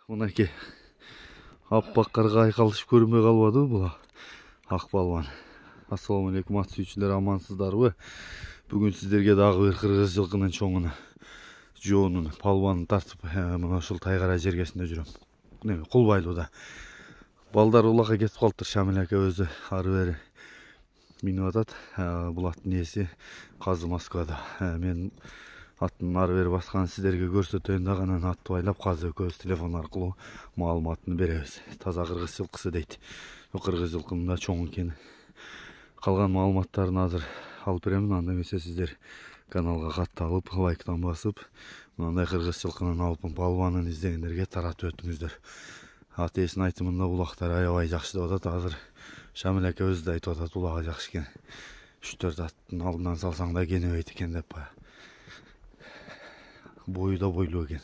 Мынакей аппак карга айкалышып көрүнбөй калбадыбы бул ак балбан. Ассаламу алейкум ат сүйүүчүлөр, амансыздарбы? Бүгүн сиздерге дагы бир кыргыз жылкынын чоңуну, жоонун, палбанын тартып, мына ушул Тайгара жергесинде жүрөм. Неме, Кулбайлууда. Балдар улакка кетип калыптыр, Шамил ака өзү ары бери минип атат. Бул аттын ээси Казы Москвада. Мен аттын ары бери басканын сиздерге көрсөтөйүн дагы, анан атты байлап Казы экөөбүз телефон аркылуу маалыматын беребиз. Таза кыргыз жылкысы дейт. Кыргыз жылкынын да чоң экени. Калган маалыматтарын азыр алып беремин. Анда эмесе сиздер каналга катталып, лайктан басып, мындай кыргыз жылкынын алпын палбанын издегендерге таратып өтүңүздөр. Ат ээсинин айтымында улактар аябай жакшы деп атат. Азыр Шамил ака өзү да айтып атат, улагы жакшы экен. 3-4 аттын алдынан салсаң да кенебейт экен деп. Бою да бойлуу экен.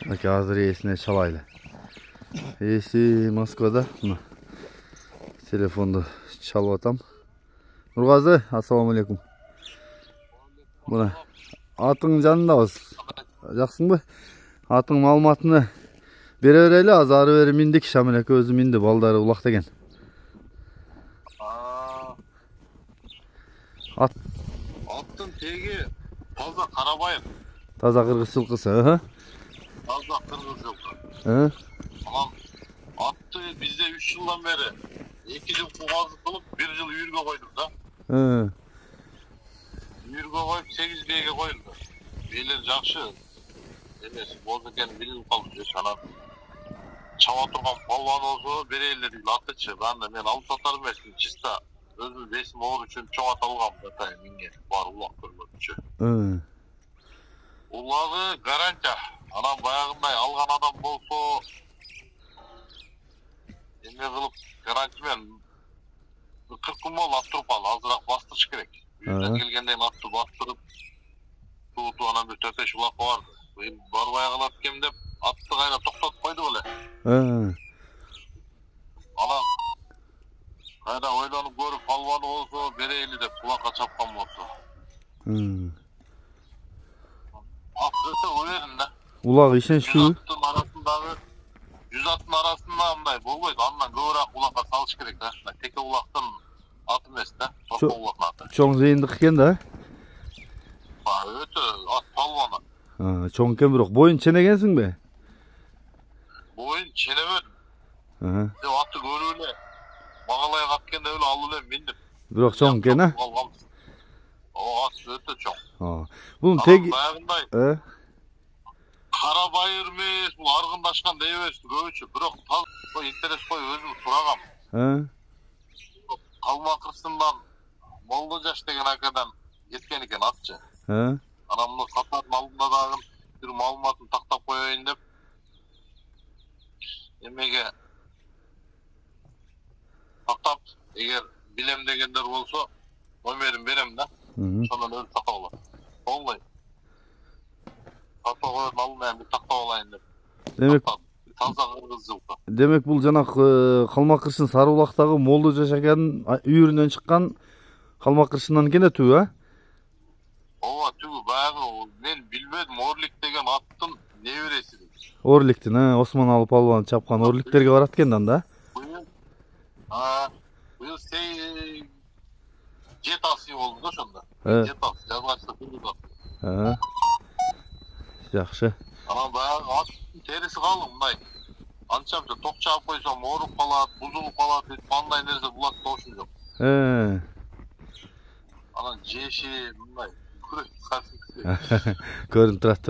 Аке азыр ээсине чалайлы. Ээси Москвада. Мына телефонду чалып атам. Нургазы, ассаламу алейкум. Мына атың жанындабыз. Жаксыңбы? Атың маалыматыны бере берели. Азыр ары бери миндик. Шамил ака өзү минди, балдары улакта экен. Аттың теги таза Карабайыр. Таза кыргыз жылкысы, Таза кыргыз жылкы. Анан атты бизде 3 жылдан бери 2 жыл кубазы кылып, 1 жыл үйүргө койдук да. Үйүргө коюп 8 бээге коюлду. Бээлер жакшы эмес, болду экен билип калды. Анан чаба турган палбан болсо берели дейт аттычы. Анда мен алып сатар эмесмин, чисто өзүм бесим оор үчүн чоң ат алгам да, миңге бар улак көрмөкчү. Улагы гарантия. Анан баягындай алган адам болсо эме кылып гарантия менен 40 күн болду ат туруп калды. Азыраак бастырыш керек. Үйүнөн келгенден атты бастырып, тууту анан бир төпеш улакка барды. Барбай калат экен деп атты кайра токтотуп койду беле. Анан кайра ойлонуп көрүп палбаны болсо берейли деп улакка чапкан болсу. Ат өтө уверен да. Улагы ишеничтүү. 100 аттын арасында мындай болбойт. Андан көбүрөөк улакка салыш керек да. Теке улактын аты эмес да, сорко улактын аты. Чоң жыйындык экен да. Өтө ат палбаны. Чоң экен, бирок боюн ченегенсиңби? Боюн ченебедим. Атты көрүп эле магалай каткенде эле алып эле биндим. Бирок чоң экен, Ат өтө чоң. Бунун теги баягындай Карабайыр эмес, бул аргындашкан дей беришти көбүчө. Бирок интерес коюп өзүм сурагам. Калмакырсындан Молдо жаш деген акадан кеткен экен атчы. Анан муну сатардын алдында дагы бир маалыматын тактап коеюн деп эмеге тактап, эгер билем дегендер болсо номерин берем да. Ошондон өзү сатып алат. Оңой. Сатып коюп алдынан бир тактап алайын деп. Демек таза кыргыз жылкы. Демек бул жанагы Калмакырсын сары улактагы Молдо жаш аканын үйүрүнөн чыккан Калмакырсындан экен да түбү, Ооба, түбү баягы мен билбедим, Орлик деген аттын небереси. Орликтин, Осмоналы палбан чапкан Орликтерге барат экен да. Быйыл 7 асый болду да ошондо. 7 ас, жазгачта билип. Жакшы. Анан баягы ат териси калың мындай. Анча-мынча ток чаап койсом ооруп калат, бузулуп калат, андай нерсе булат болушун жок. Анан жеши мындай күрөк касып. Көрүнүп турат,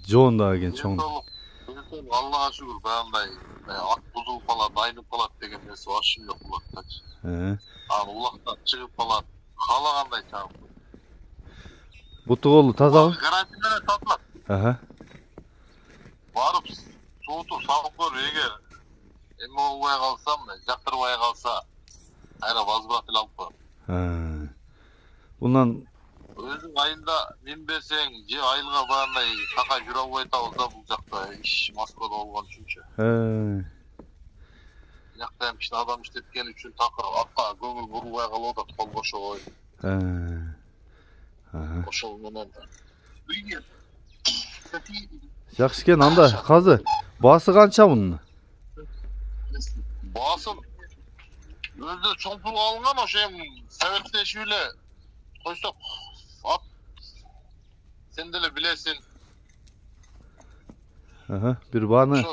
жоон да экен чоң. Аллага шүгүр, баягындай ат бузулуп калат, айнып калат деген нерсе башым жок булаттачы. Анан улактан чыгып калат, каалагандай чабып. Буту колу тазабы? Гарантия менен сатылат. Барып суутуп салып көр, эгер эме болбой калсам, жактырбай калса, кайра возврат эле алып коем. Bundan өзүң айылда минбесең же айылга баргандай такай жүрө албай атабыз да, бул жакта иш Москвада болгон үчүнчү. Жакта эми кичине адам иштеткени үчүн такыр атка көңүл бурулбай калып атат, кол бошобой. Ошол менен. Жакшы экен. Анда казы баасы канча мунун? Баасын өзү чоң пул алынган, ошо эми советтешип эле койсок, ат сен деле билесиң. Бир бааны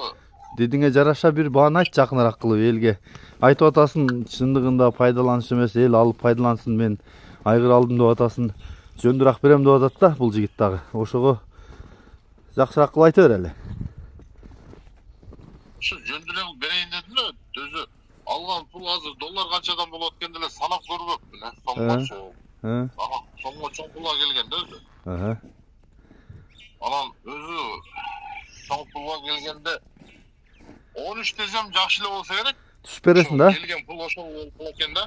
дедиңе жараша бир бааны айт жакыныраак кылып элге. Айтып атасың, чындыгында пайдаланыш эмес, эл алып пайдалансын, мен айгыр алдым деп атасың. Жөндүрак берем деп атат да бул жигит дагы. Ошого жакшыраак кылып айта бер эле. Ошо жөндүрөк берейин дедим эле, өзү алган пул азыр доллар канчадан болот экен деле санап көрбөпмүн. Сомгочу. Сомго чоң пулга келген да өзү. Анан өзү чоң пулга келгенде 13 десем жакшы эле болсо керек. Түшүп бересиң да? Келген пул ошол пул экен да.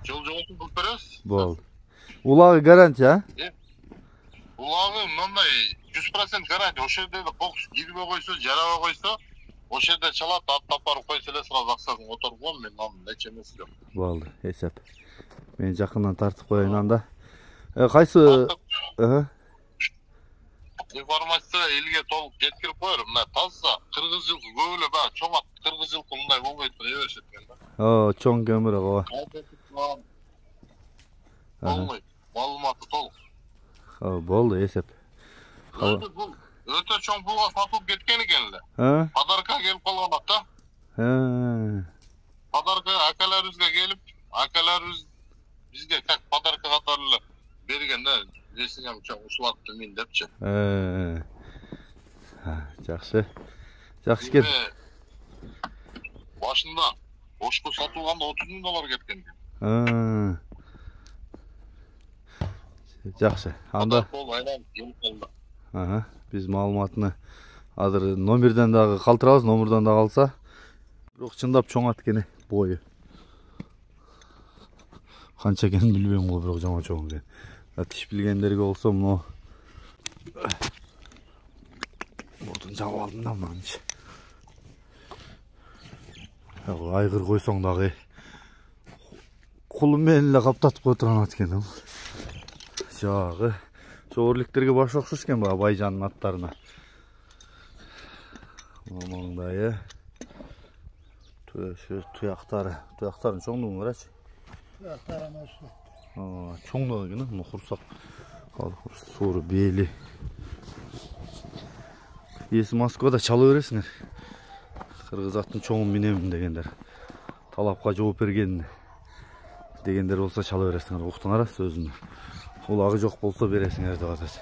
Жол-жолтун кылып беребиз. Болду. Улагы гарантия? Улагы мындай 100% гарантия. Ошол жерде кокус кирбей койсо, жарабай койсо, ошол жерде чалат, аттап барып койсо эле сразу акчасын которуп коем, мен анын эч эмеси жок. Болду, эсеп. Мен жакындан тартып коеюн анда. Кайсы информация элге толук жеткирип коер. Мына таза кыргыз жылкы көп эле баягы чоң ат кыргыз жылкы мындай болбойт деп беришет экен да. Чоң көмүрөк ооба. Болбойт. Маалыматы толук. Болду, эсеп. Өтө чоң пулга сатылып кеткен экен эле. Подарка келип калган ат да. Подарка акаларыбызга келип, акаларыбыз бизге как подарка катары эле берген да. Десиңем чоң ушул атты мен депчи. Жакшы. Жакшы экен. Башында ошко сатылганда $30,000 кеткен экен. Жакшы. Анда Бол айдан келип калды. Биз маалыматыны азыр номерден дагы калтырабыз, номерден дагы алса. Бирок чындап чоң ат экен, бою. Канча экенин билбейм го, бирок жама чоң экен. Тиш билгендерге болсо муну мурдун жабып алдым да мынанчы. Айгыр койсоң дагы кулум менен эле каптатып кое турган ат экен. Жагы чогурликтерге баш окшош экен баягы Байжандын аттарына. Маңдайы туяктарын чоңдугун карачы. Туяктарын ошо. Чоңдугу экен, мына курсак сууру бели. Эси Москвада чала бересиңер. Кыргыз аттын чоңун минемин дегендер. Талапка жооп берген дегендер болсо чала бересиңер. Уктуңар сөзүн. Улагы жок болсо бересиңер деп атат.